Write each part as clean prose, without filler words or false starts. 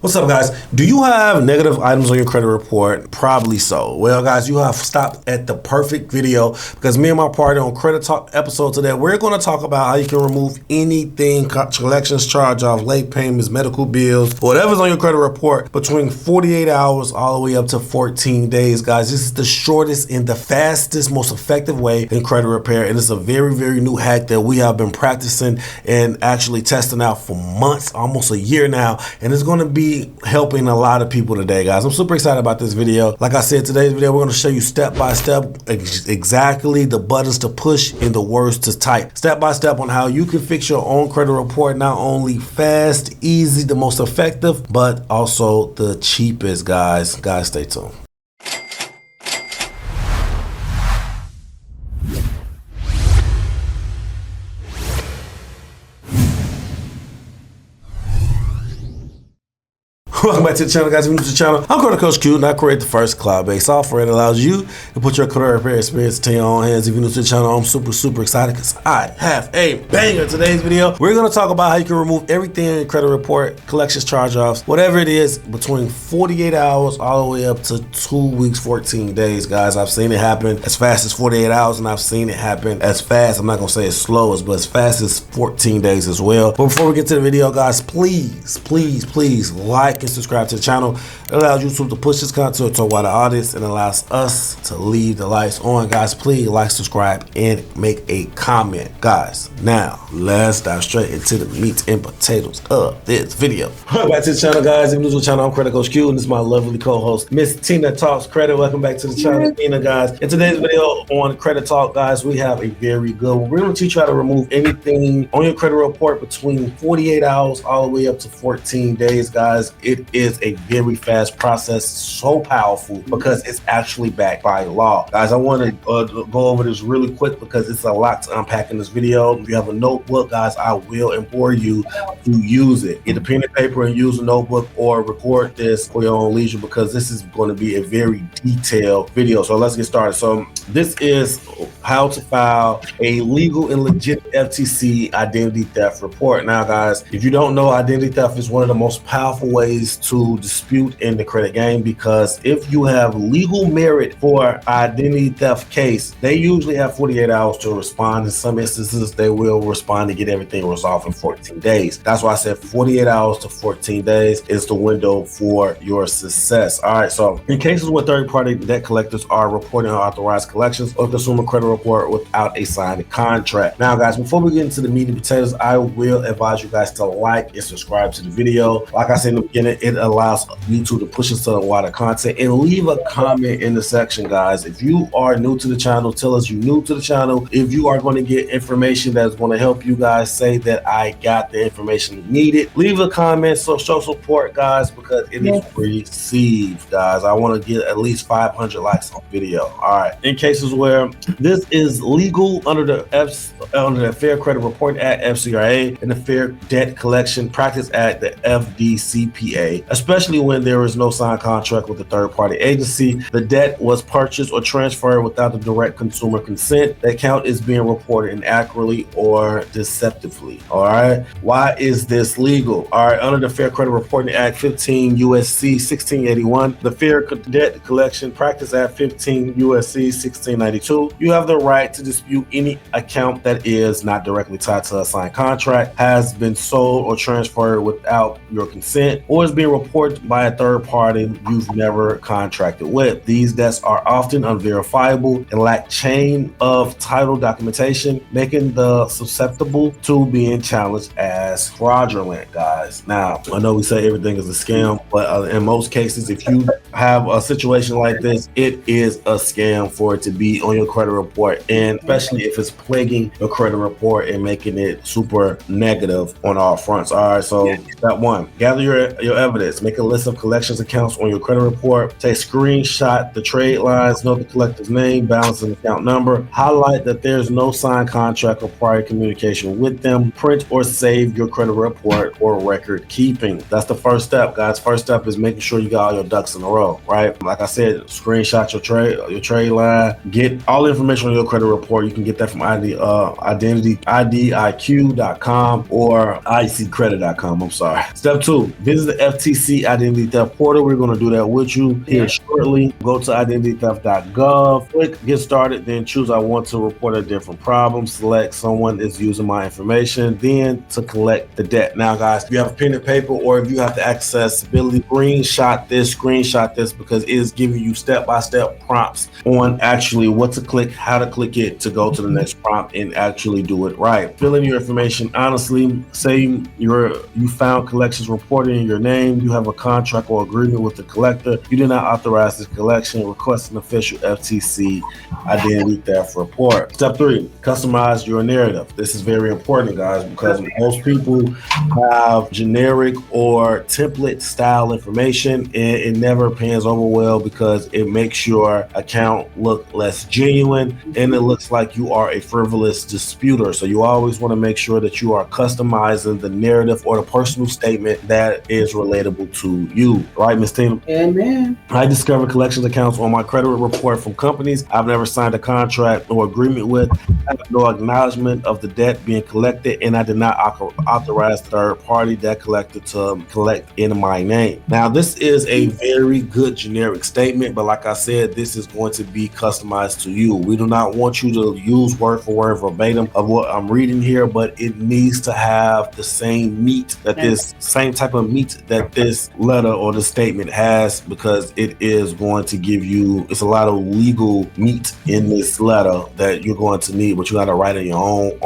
What's up, guys? Do you have negative items on your credit report? Probably so. Well, guys, you have stopped at the perfect video because me and my partner on Credit Talk episode today, we're going to talk about how you can remove anything, collections, charge-off, late payments, medical bills, whatever's on your credit report between 48 hours all the way up to 14 days, guys. This is the shortest and the fastest, most effective way in credit repair, and it's a very, very new hack that we have been practicing and actually testing out for months, almost a year now, and it's going to be helping a lot of people today, guys. I'm super excited about this video. Like I said, today's video, we're going to show you step by step exactly the buttons to push and the words to type, step by step on how you can fix your own credit report, not only fast, easy, the most effective, but also the cheapest, guys. Guys, stay tuned. Welcome back to the channel, guys. If you're new to the channel, I'm Credit Coach Q, and I create the first cloud-based software that allows you to put your credit repair experience to your own hands. If you're new to the channel, I'm super excited because I have a banger. Today's video, we're going to talk about how you can remove everything in your credit report, collections, charge-offs, whatever it is, between 48 hours all the way up to 2 weeks, 14 days, guys. I've seen it happen as fast as 48 hours, and I've seen it happen as fast, I'm not going to say as slow, but as fast as 14 days as well. But before we get to the video, guys, please like and subscribe to the channel. It allows YouTube to push this content to a wider audience and allows us to leave the lights on. Guys, please like, subscribe, and make a comment. Guys, now let's dive straight into the meat and potatoes of this video. Welcome back to the channel, guys. If you're new to the channel, I'm Credit Coach Q, and this is my lovely co-host, Miss Tina Talks Credit. Welcome back to the channel, Tina, guys. In today's video on Credit Talk, guys, we have a very good one. We're going to teach you how to remove anything on your credit report between 48 hours all the way up to 14 days, guys. It is a very fast process, so powerful because it's actually backed by law. Guys, I want to go over this really quick because it's a lot to unpack in this video. If you have a notebook, guys, I will implore you to use it. Get a pen and paper and use a notebook, or record this for your own leisure because this is going to be a very detailed video. So let's get started. So this is how to file a legal and legit FTC identity theft report. Now, guys, if you don't know, identity theft is one of the most powerful ways to dispute in the credit game, because if you have legal merit for identity theft case, they usually have 48 hours to respond. In some instances, they will respond to get everything resolved in 14 days. That's why I said 48 hours to 14 days is the window for your success. All right, so in cases where third-party debt collectors are reporting unauthorized collections or consumer credit report without a signed contract. Now, guys, before we get into the meat and potatoes, I will advise you guys to like and subscribe to the video. Like I said in the beginning, it allows YouTube to push us to a wider content, and leave a comment in the section, guys. If you are new to the channel, tell us you're new to the channel. If you are going to get information that's going to help you guys, say that I got the information needed. Leave a comment, so show support, guys, because it is received, guys. I want to get at least 500 likes on video. All right, in cases where this is legal under the Fair Credit Reporting Act, FCRA, and the Fair Debt Collection Practice Act, the FDCPA, especially when there is no signed contract with a third-party agency, the debt was purchased or transferred without the direct consumer consent, the account is being reported inaccurately or deceptively. All right, why is this legal? All right, under the Fair Credit Reporting Act, 15 USC 1681, the Fair Debt Collection Practice Act, 15 USC 1692, you have the right to dispute any account that is not directly tied to a signed contract, has been sold or transferred without your consent, or is being reported by a third party you've never contracted with. These debts are often unverifiable and lack chain of title documentation, making the susceptible to being challenged as fraudulent, guys. Now, I know we say everything is a scam, but in most cases, if you have a situation like this, it is a scam for it to be on your credit report, and especially if it's plaguing your credit report and making it super negative on all fronts. All right, so step one, gather your evidence. Make a list of collections accounts on your credit report. Take screenshot the trade lines, note the collector's name, balance, and account number. Highlight that there's no signed contract or prior communication with them. Print or save your credit report or record keeping. That's the first step, guys. First step is making sure you got all your ducks in a row, right? Like I said, screenshot your trade line, that. Get all the information on your credit report. You can get that from IDIQ.com or ICcredit.com. I'm sorry. Step 2, visit the FTC Identity Theft Portal. We're going to do that with you here shortly. Go to identitytheft.gov, click Get Started, then choose I want to report a different problem. Select someone is using my information, then to collect the debt. Now, guys, if you have a pen and paper or if you have the accessibility, screenshot this because it is giving you step-by-step prompts on actually what to click, how to click it to go to the next prompt and actually do it right. Fill in your information honestly. Say you found collections reported in your name, you have a contract or agreement with the collector, you did not authorize this collection, request an official FTC identity theft report. Step 3, customize your narrative. This is very important, guys, because most people have generic or template style information and it never pans over well because it makes your account look less genuine and it looks like you are a frivolous disputer. So you always want to make sure that you are customizing the narrative or the personal statement that is relatable to you. Right, Ms. Tina? Amen. I discovered collections accounts on my credit report from companies I've never signed a contract or agreement with. I have no acknowledgement of the debt being collected, and I did not authorize third party debt collector to collect in my name. Now, this is a very good generic statement, but like I said, this is going to be customized to you. We do not want you to use word for word verbatim of what I'm reading here, but it needs to have the same meat that same type of meat that this letter or the statement has, because it is going to give you, it's a lot of legal meat in this letter that you're going to need, but you got to write in your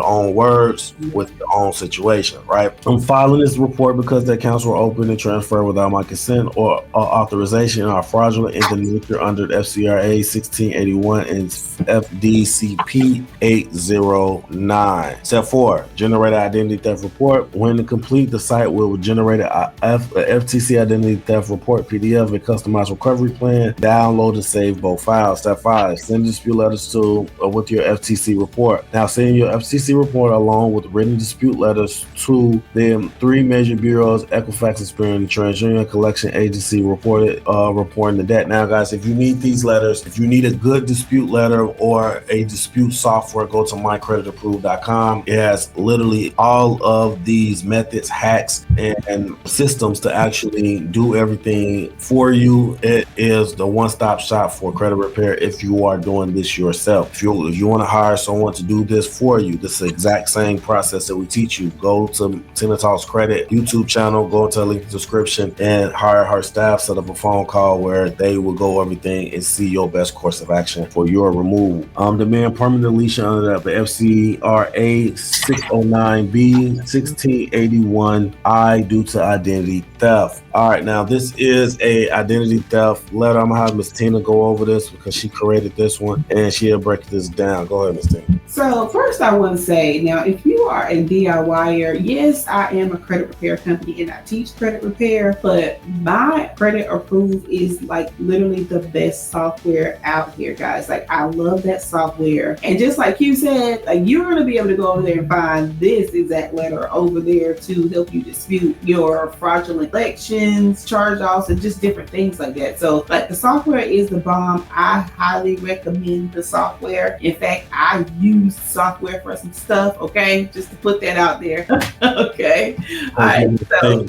own words with your own situation, right? I'm filing this report because the accounts were opened and transferred without my consent or authorization and are fraudulent in the nature under the FCRA 1681 and FDCP 809. Step 4, generate an identity theft report. When complete, the site will generate a FTC identity theft report PDF and customized recovery plan. Download and save both files. Step 5, send dispute letters with your FTC report. Now, send your FTC report along with written dispute letters to the 3 major bureaus: Equifax, Experian, and TransUnion Collection Agency reporting the debt. Now, guys, if you need these letters, if you need a good dispute letter or a dispute software, go to mycreditapprove.com. It has literally all of these methods, hacks, and systems to actually do everything for you. It is the one-stop shop for credit repair if you are doing this yourself. If you want to hire someone to do this for you, this is the exact same process that we teach you. Go to Tina Talks Credit YouTube channel, go into the link in the description and hire her staff, set up a phone call where they will go everything and see your best course of action for your removal. Demand permanent deletion under the FCRA 609B 1681I due to identity theft. All right, now this is a identity theft letter. I'm gonna have Ms. Tina go over this because she created this one and she'll break this down. Go ahead, Ms. Tina. So first I want to say, now if you are a DIYer, yes, I am a credit repair company and I teach credit repair, but my CreditApprove is like literally the best software out here, guys. Like, I love that software. And just like you said, like, you're going to be able to go over there and find this exact letter over there to help you dispute your fraudulent elections, charge-offs, and just different things like that. So like, the software is the bomb. I highly recommend the software. In fact, I use software for some stuff, okay? Just to put that out there. Okay. All right. So,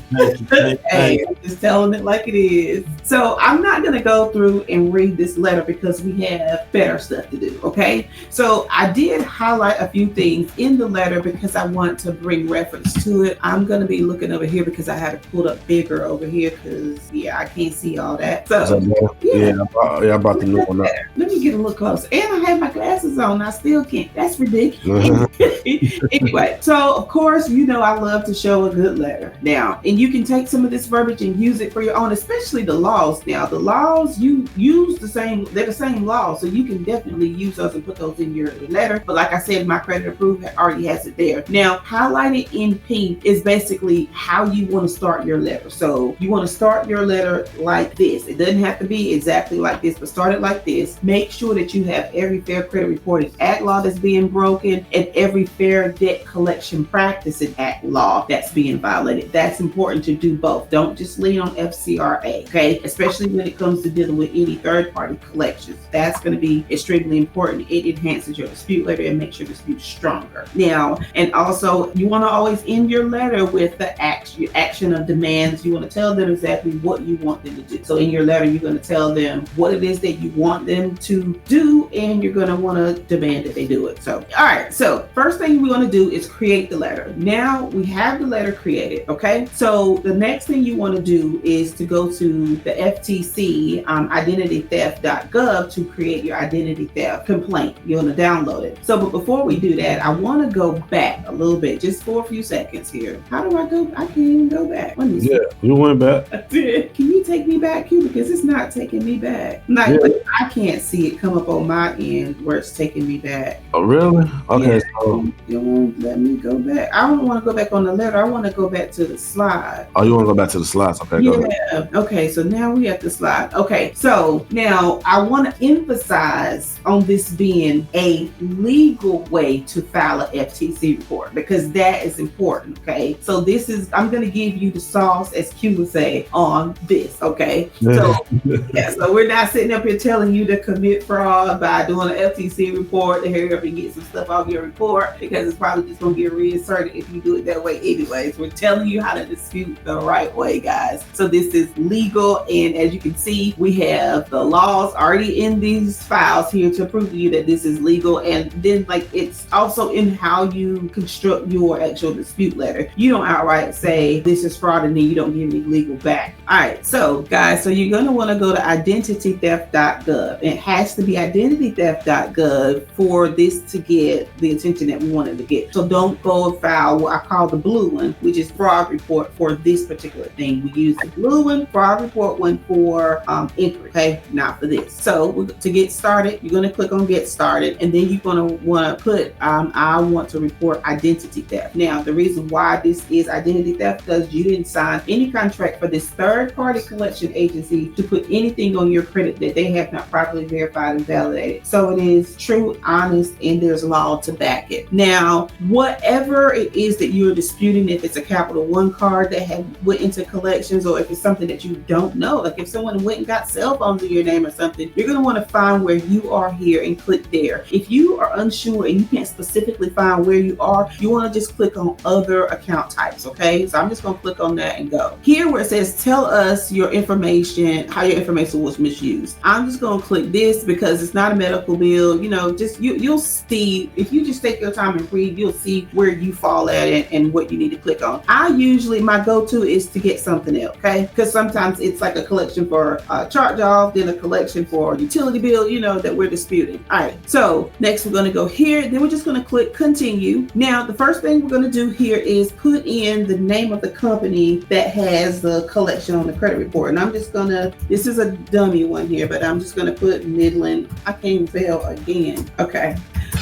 hey, I'm just telling it like it is. So I'm not going to go through and read this letter because we have better stuff to do, okay? So I did highlight a few things in the letter because I want to bring reference to it. I'm going to be looking over here because I had to pull up bigger over here because, yeah, I can't see all that. So, I brought the new one up. Let me get a little closer. And I have my glasses on. I still can't. That's ridiculous. Anyway, so of course, you know I love to show a good letter. Now, and you can take some of this verbiage and use it for your own, especially the laws. Now, the laws, you use they're the same laws, so you can definitely use those and put those in your letter. But like I said, my CreditApprove already has it there. Now, highlighted in pink is basically how you want to start your letter. So you want to start your letter like this. It doesn't have to be exactly like this, but start it like this. Make sure that you have every Fair Credit Reporting Act law that's being broken and every Fair Debt Collection Practices Act law that's being violated. That's important to do both. Don't just lean on FCRA, okay? Especially when it comes to dealing with any third-party collections. That's going to be extremely important. It enhances your dispute letter and makes your dispute stronger. Now, and also you want to always end your letter with the action of demands. You want to tell them exactly what you want them to do. So in your letter, you're going to tell them what it is that you want them to do, and you're going to want to demand that they do it. So, all right. So first thing we want to do is create the letter. Now we have the letter created. Okay. So the next thing you want to do is to go to the FTC identitytheft.gov to create your identity theft complaint. You want to download it. So, but before we do that, I want to go back a little bit, just for a few seconds here. How do I go? I can't even go back. Let me see. Yeah, you went back. I did. Can you take me back, Q? Because it's not taking me back. I can't see it come up on my end where it's taking me back. Oh, really? Okay. Yeah, So it won't let me go back. I don't want to go back on the letter. I want to go back to the slide. you want to go back to the slides? Okay. Go ahead. Okay. So now we have the slide. Okay. So now I want to emphasize on this being a legal way to file an FTC report, because that is important. Okay. So this is, I'm going to give you the sauce, as Q would say, on this. Okay. So yeah, so we're not sitting up here telling you to commit fraud by doing an FTC report to hurry up and get some stuff off your report, because it's probably just going to get reinserted if you do it that way anyways. We're telling you how to dispute the right way, guys. So this is legal, and as you can see, we have the laws already in these files here to prove to you that this is legal. And then like it's also in how you construct your actual dispute letter. You don't outright say this is fraud and then you don't give me legal back. All right, so guys, so you're going to want to go to identitytheft.gov. It has to be identitytheft.gov for this to get the attention that we wanted to get. So don't go and file what I call the blue one, which is fraud report for this particular thing. We use the blue one, fraud report one for inquiry, okay, not for this. So to get started, you're going to click on get started, and then you're going to want to put I want to report identity theft. Now, the reason why this is identity theft, because you didn't sign any contract for this third-party collection agency to put anything on your credit that they have not properly verified and validated. So it is true, honest, and there's law to back it. Now, whatever it is that you're disputing, if it's a Capital One card that went into collections, or if it's something that you don't know, like if someone went and got cell phones in your name or something, you're going to want to find where you are here and click there. If you are unsure and you can't specifically find where you are, you want to just click on other account types. Okay, so I'm just going to click on that and go here where it says tell us your information, how your information was misused. I'm just going to click this because it's not a medical bill. You know, just you'll see, if you just take your time and read, you'll see where you fall at and what you need to click on. I usually, my go-to is to get something else, okay? Because sometimes it's like a collection for charge off, then a collection for utility bill, you know, that we're disputing. All right, so next we're going to go here, then we're just going to click continue. Now, the first thing we're going to do here is put in the name of the company that has the collection on the credit report. And I'm just going to, this is a dummy one here, but I'm just going to put Midland. I can't fail again. Okay.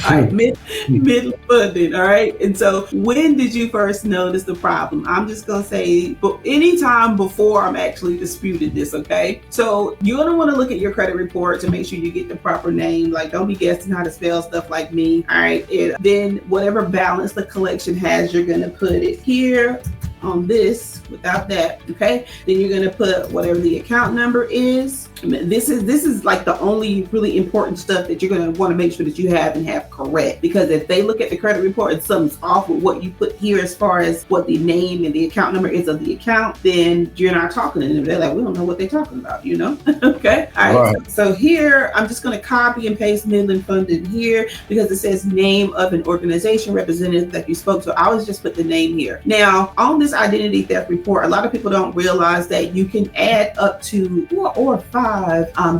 All right, Midland funding. All right. And so when did you first notice the problem? I'm just going to say, but anytime before I'm actually disputed this. Okay. So you're going to want to look at your credit report to make sure you get the proper name. Like, don't be guessing how to spell stuff like me. All right. And then whatever balance the collection has, you're going to put it here on this without that. Okay. Then you're going to put whatever the account number is. This is like the only really important stuff that you're going to want to make sure that you have and have correct, because if they look at the credit report and something's off with what you put here as far as what the name and the account number is of the account, then you're not talking to them. They're like, we don't know what they're talking about, you know? Okay. All right. So here, I'm just going to copy and paste Midland Funded here because it says name of an organization representative that you spoke to. I always just put the name here. Now, on this identity theft report, a lot of people don't realize that you can add up to 4 or 5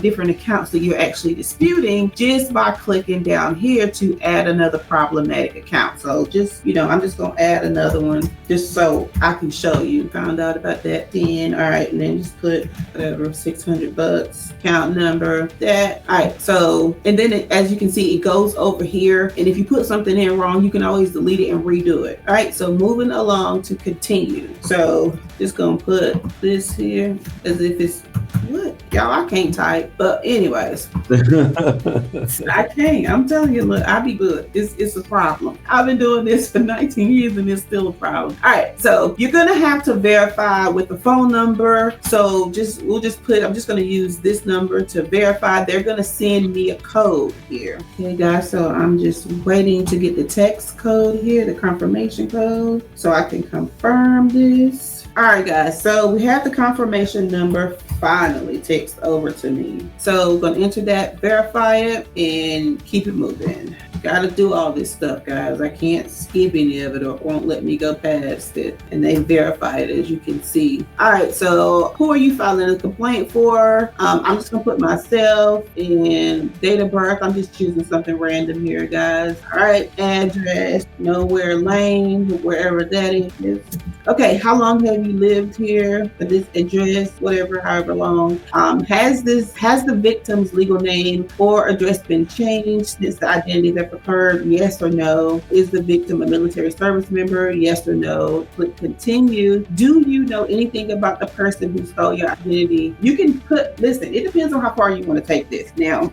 different accounts that you're actually disputing just by clicking down here to add another problematic account. So just, you know, I'm just going to add another one just so I can show you. Found out about that then. All right. And then just put whatever, $600, account number, that. All right. So, and then as you can see, it goes over here. And if you put something in wrong, you can always delete it and redo it. All right. So moving along to continue. So just going to put this here as if it's, what Y'all, I can't type. But anyways, I can't. I'm telling you, look, I'll be good. It's a problem. I've been doing this for 19 years and it's still a problem. All right, so you're gonna have to verify with the phone number. So we'll just put, I'm just gonna use this number to verify. They're gonna send me a code here. Okay, guys, so I'm just waiting to get the text code here, the confirmation code, so I can confirm this. All right, guys, so we have the confirmation number finally text over to me. So I'm gonna enter that, verify it, and keep it moving. Gotta do all this stuff, guys. I can't skip any of it or it won't let me go past it. And they verify it, as you can see. All right, so who are you filing a complaint for? I'm just gonna put myself and date of birth. I'm just choosing something random here, guys. All right, address, Nowhere Lane, wherever that is. Okay, how long have you lived here at this address, whatever, however long? Has the victim's legal name or address been changed since the identity theft occurred? Yes or no? Is the victim a military service member? Yes or no? Click continue. Do you know anything about the person who stole your identity? You can put, listen, it depends on how far you want to take this. Now,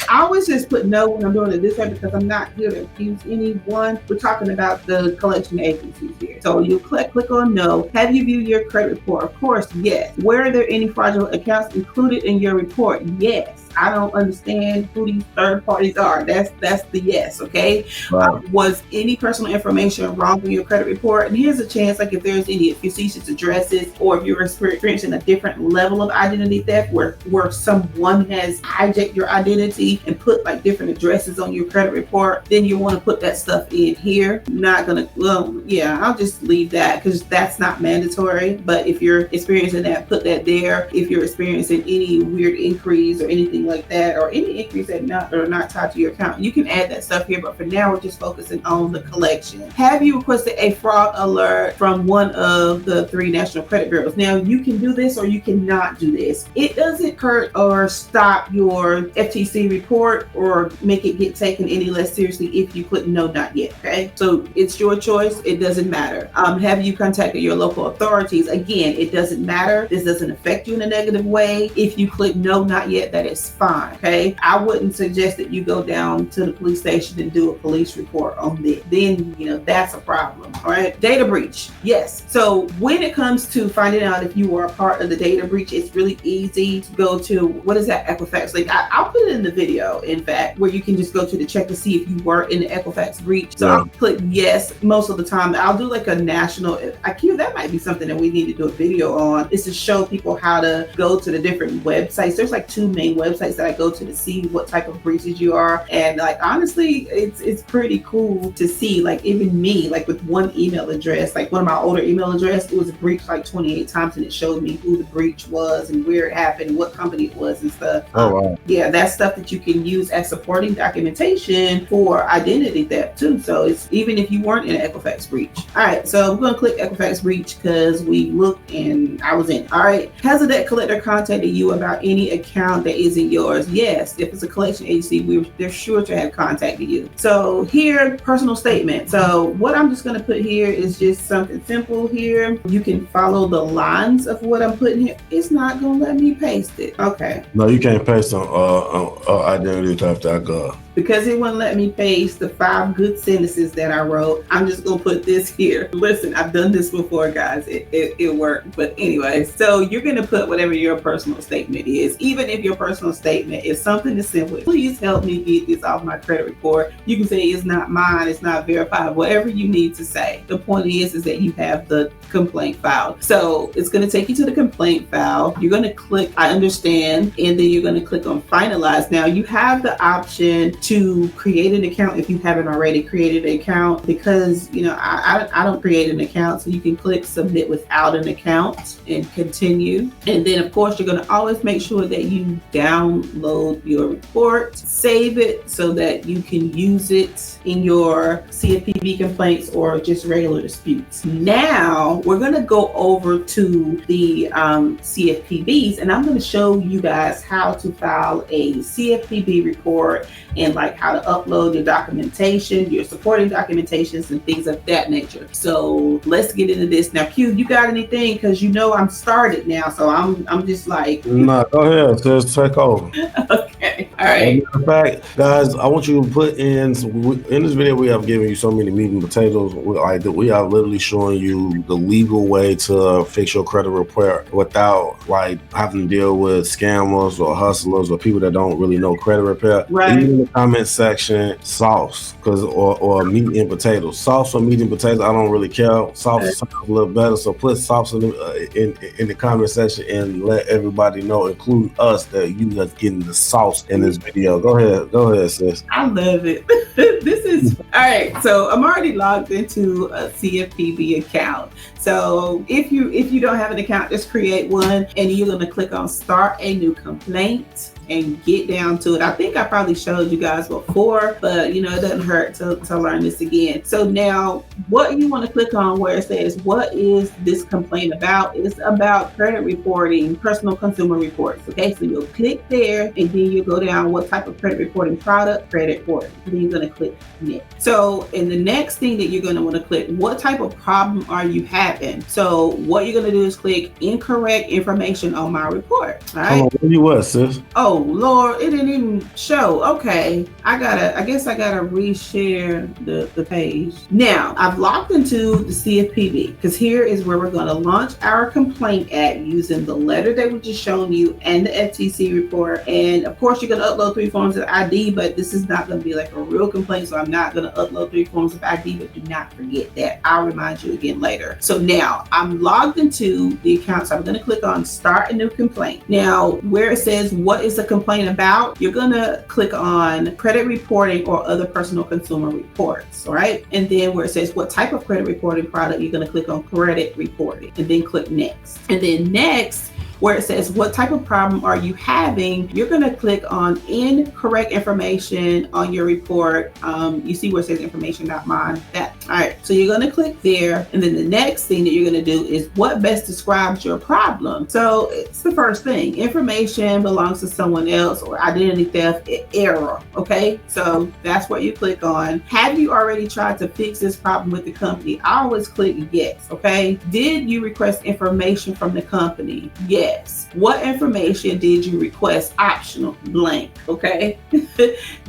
I always just put no when I'm doing it this way because I'm not here to accuse anyone. We're talking about the collection agencies here. So you click on no. Have you viewed your credit report? Of course, yes. Were there any fraudulent accounts included in your report? Yes. I don't understand who these third parties are. That's the yes, okay? Right. Was any personal information wrong in your credit report? And here's a chance, like if there's any facetious addresses or if you're experiencing a different level of identity theft where someone has hijacked your identity and put like different addresses on your credit report, then you want to put that stuff in here. Not gonna, well, yeah, I'll just leave that because that's not mandatory. But if you're experiencing that, put that there. If you're experiencing any weird inquiries or anything like that, or any inquiries that are not tied to your account, you can add that stuff here. But for now, we're just focusing on the collection. Have you requested a fraud alert from one of the 3 national credit bureaus? Now, you can do this or you cannot do this. It doesn't hurt or stop your FTC report or make it get taken any less seriously if you click no, not yet. Okay, so it's your choice. It doesn't matter. Have you contacted your local authorities? Again, it doesn't matter. This doesn't affect you in a negative way. If you click no, not yet, that is fine. Okay, I wouldn't suggest that you go down to the police station and do a police report on this. Then, that's a problem. All right, data breach. Yes. So when it comes to finding out if you were a part of the data breach, it's really easy to go to, what is that, Equifax link? I'll put it in the video, in fact, where you can just go to check to see if you were in the Equifax breach. So I'll click yes most of the time. I'll do like a national, that might be something that we need to do a video on, is to show people how to go to the different websites. There's like 2 main websites that I go to see what type of breaches you are. And like, honestly, it's pretty cool to see, like even me, like with one email address, like one of my older email address, it was breached like 28 times and it showed me who the breach was and where it happened, what company it was and stuff. Oh, wow. Yeah, that's stuff that you can use as supporting documentation for identity theft too. So it's even if you weren't in an Equifax breach. All right, so I'm going to click Equifax breach because we looked and I was in. All right, has a debt collector contacted you about any account that isn't yours? Yes, if it's a collection agency, they're sure to have contacted you. So here, personal statement. So what I'm just going to put here is just something simple here. You can follow the lines of what I'm putting here. It's not going to let me paste it. Okay. No, you can't paste on identitytheft.gov. Because it wouldn't let me paste the 5 good sentences that I wrote, I'm just gonna put this here. Listen, I've done this before, guys. It worked. But anyway, so you're gonna put whatever your personal statement is. Even if your personal statement is something as simple, please help me get this off my credit report. You can say it's not mine, it's not verified, whatever you need to say. The point is that you have the complaint file. So it's gonna take you to the complaint file. You're gonna click I understand, and then you're gonna click on finalize. Now you have the option to create an account if you haven't already created an account, because I don't create an account, so you can click submit without an account and continue. And then of course you're going to always make sure that you download your report, save it so that you can use it in your CFPB complaints or just regular disputes. Now we're going to go over to the CFPBs, and I'm going to show you guys how to file a CFPB report and like how to upload your documentation, your supporting documentations, and things of that nature. So let's get into this now. Q, you got anything? Because you know I'm started now, so I'm just like. No, go ahead. Just take over. Okay. All right. In fact, guys, I want you to put in this video. We have given you so many meat and potatoes. We are literally showing you the legal way to fix your credit report without like having to deal with scammers or hustlers or people that don't really know credit repair. Right. Leave in the comment section sauce, or meat and potatoes. Sauce or meat and potatoes, I don't really care. Sauce sounds a little better, so put sauce in the comment section and let everybody know, including us, that you guys getting the sauce in this video. Go ahead, sis. I love it. This is all right. So I'm already logged into a CFPB account. So if you don't have an account, just create one, and you're going to click on Start a New Complaint and get down to it. I think I probably showed you guys before, but it doesn't hurt to learn this again. So now what you want to click on where it says, what is this complaint about? It's about credit reporting, personal consumer reports. Okay, so you'll click there, and then you go down what type of credit reporting product, credit reporting. And then you're going to click next. So in the next thing that you're going to want to click, what type of problem are you having? So what you're going to do is click incorrect information on my report. All right. Hold on, where you at, sis? Oh Lord, it didn't even show. Okay, I guess I gotta reshare the page. Now I've logged into the CFPB because here is where we're gonna launch our complaint at using the letter that we just shown you and the FTC report. And of course you're gonna upload 3 forms of ID, but this is not gonna be like a real complaint, so I'm not gonna upload 3 forms of ID, but do not forget that. I'll remind you again later. So now I'm logged into the account, so I'm gonna click on Start a New Complaint. Now where it says what is the complaint about, you're gonna click on credit reporting or other personal consumer reports, all right? And then where it says what type of credit reporting product, you're gonna click on credit reporting and then click next. And then next, where it says what type of problem are you having, you're going to click on incorrect information on your report. You see where it says information, not mine. That. All right, so you're going to click there, and then the next thing that you're going to do is what best describes your problem. So it's the first thing. Information belongs to someone else, or identity theft error. Okay, so that's what you click on. Have you already tried to fix this problem with the company? I always click yes. Okay, did you request information from the company? Yes. What information did you request? Optional, blank. Okay.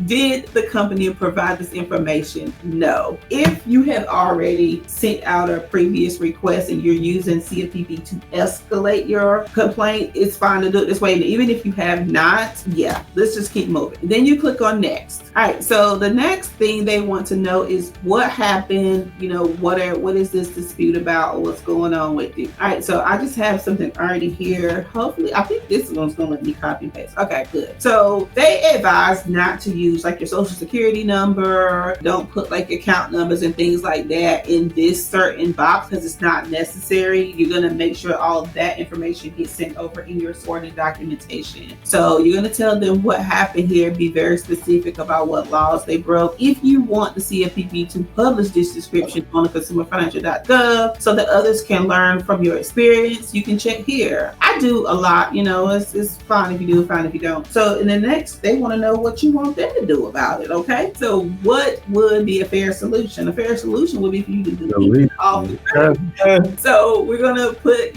Did the company provide this information? No. If you have already sent out a previous request and you're using CFPB to escalate your complaint, it's fine to do it this way. And even if you have not, yeah, let's just keep moving. Then you click on next. All right. So the next thing they want to know is what happened. What is this dispute about, or what's going on with you? All right. So I just have something already here. Hopefully, I think this one's gonna let me copy and paste. Okay, good. So they advise not to use like your social security number. Don't put like account numbers and things like that in this certain box because it's not necessary. You're gonna make sure all of that information gets sent over in your sorted documentation. So you're gonna tell them what happened here. Be very specific about what laws they broke. If you want the CFPB to publish this description on the consumerfinancial.gov so that others can learn from your experience, you can check here. I do a lot, it's fine if you do, fine if you don't. So in the next, they want to know what you want them to do about it. Okay, so what would be a fair solution? A fair solution would be for you to delete all the credit. So we're gonna put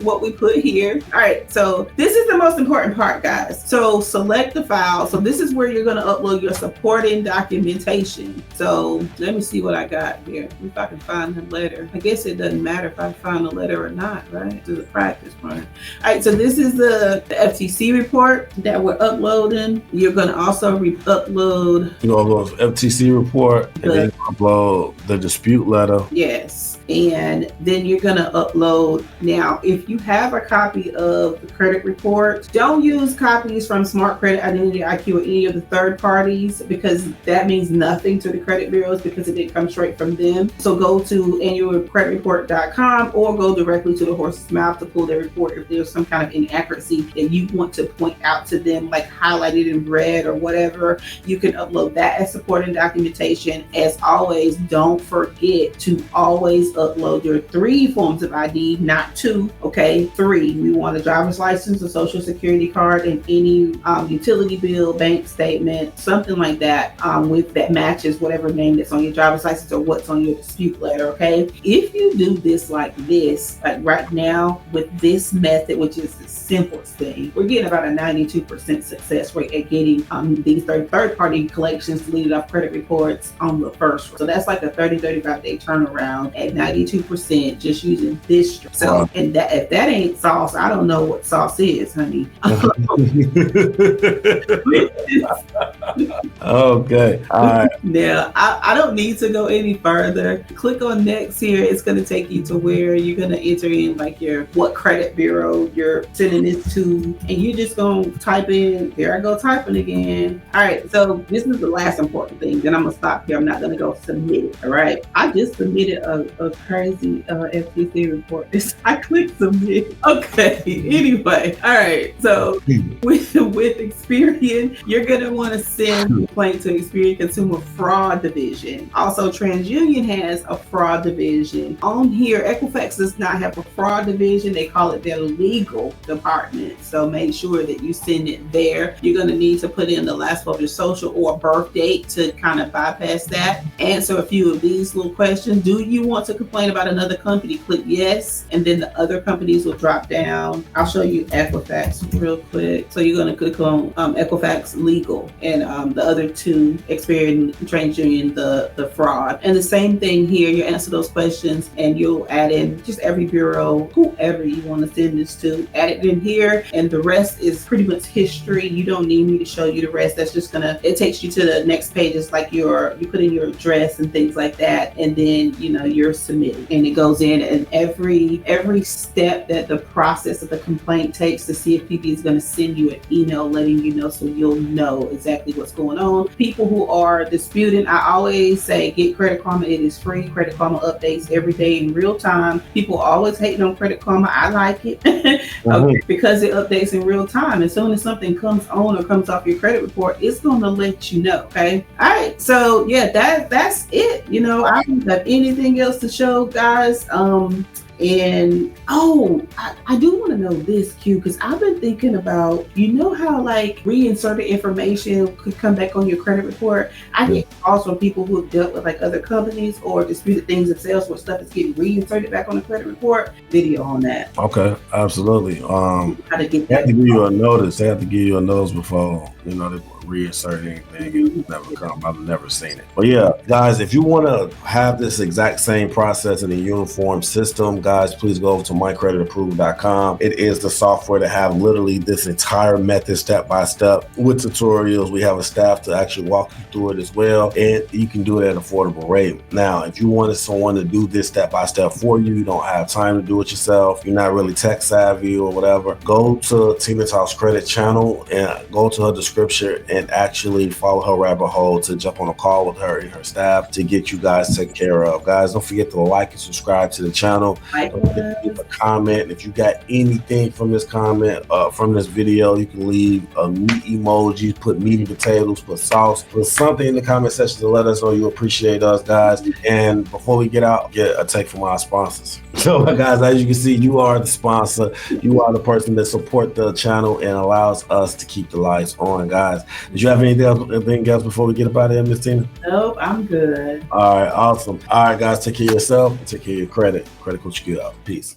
what we put here. All right, so this is the most important part, guys. So select the file. So this is where you're gonna upload your supporting documentation. So let me see what I got here. If I can find the letter. I guess it doesn't matter if I find the letter or not, right? To the practice part. All right, so this is the FTC report that we're uploading. You're going to also upload. You're going to upload the FTC report, and then upload the dispute letter. Yes. And then you're going to upload. Now, if you have a copy of the credit report, don't use copies from Smart Credit, Identity IQ, or any of the third parties, because that means nothing to the credit bureaus because it didn't come straight from them. So go to annualcreditreport.com or go directly to the horse's mouth to pull their report if there's some kind of inaccuracy that you want to point out to them, like highlighted in red or whatever, you can upload that as supporting documentation. As always, don't forget to always upload your 3 forms of ID, not 2, okay? 3. We want a driver's license, a social security card, and any utility bill, bank statement, something like that with that matches whatever name that's on your driver's license or what's on your dispute letter, okay? If you do this like this, like right now with this method, which is the simplest thing, we're getting about a 92% success rate at getting these third-party collections deleted off credit reports on the first one. So that's like a 30-35 day turnaround at 92% just using this. So, and that if that ain't sauce, I don't know what sauce is, honey. Okay. All right. Now, I don't need to go any further. Click on next here. It's going to take you to where you're going to enter in like what credit bureau you're sending this to, and you're just going to type in, there I go typing again. All right, so this is the last important thing. Then I'm going to stop here. I'm not going to go submit it, all right? I just submitted a crazy FTC report. I clicked submit. Okay, anyway, all right. So with Experian, you're going to want to send a complaint to Experian Consumer Fraud Division. Also, TransUnion has a fraud division. On here, Equifax does not have a fraud division. They call it their legal department. So make sure that you send it there. You're going to need to put in the last four of your social or birth date to kind of bypass that. Answer a few of these little questions. Do you want to complain about another company? Click yes, and then the other companies will drop down. I'll show you Equifax real quick. So you're going to click on Equifax legal, and the other two, Experian, TransUnion, the fraud. And the same thing here. You answer those questions and you'll add in just every bureau, whoever you want to send this to, add it in here, and the rest is pretty much history. You don't need me to show you the rest. That's just it takes you to the next pages, like you put in your address and things like that, and then you're submitting, and it goes in, and every step that the process of the complaint takes, the CFPB is going to send you an email letting you know, so you'll know exactly what's going on. People who are disputing, I always say get Credit Karma. It is free. Credit Karma updates every day in real time. People always hating on Credit Karma. I like it okay, because it updates in real time. As soon as something comes on or comes off your credit report, it's going to let you know. Okay. All right. So yeah, that's it. I don't have anything else to show, guys. And I do want to know this, Q, because I've been thinking about, how like reinserted information could come back on your credit report. I get calls from people who have dealt with like other companies or disputed things themselves where stuff is getting reinserted back on the credit report. Video on that. Okay, absolutely. How to get they have to give you a notice. They have to give you a notice before they reinsert anything. It never come. I've never seen it. But yeah, guys, if you want to have this exact same process in a uniform system, guys, please go over to mycreditapprove.com. It is the software to have literally this entire method step by step with tutorials. We have a staff to actually walk you through it as well, and you can do it at an affordable rate. Now, if you wanted someone to do this step by step for you, you don't have time to do it yourself, you're not really tech savvy or whatever, go to Tina's House Credit channel and go to her description and actually follow her rabbit hole to jump on a call with her and her staff to get you guys taken care of. Guys, don't forget to like and subscribe to the channel. Don't forget to leave a comment. If you got anything from this comment, from this video, you can leave a meat emoji, put meat and potatoes, put sauce, put something in the comment section to let us know you appreciate us, guys. And before we get out, get a take from our sponsors. So guys, as you can see, you are the sponsor. You are the person that support the channel and allows us to keep the lights on, guys. Did you have anything else before we get up out of here, Miss Tina? Nope, I'm good. All right, awesome. All right, guys, take care of yourself and take care of your credit. Credit Coach Q out. Peace.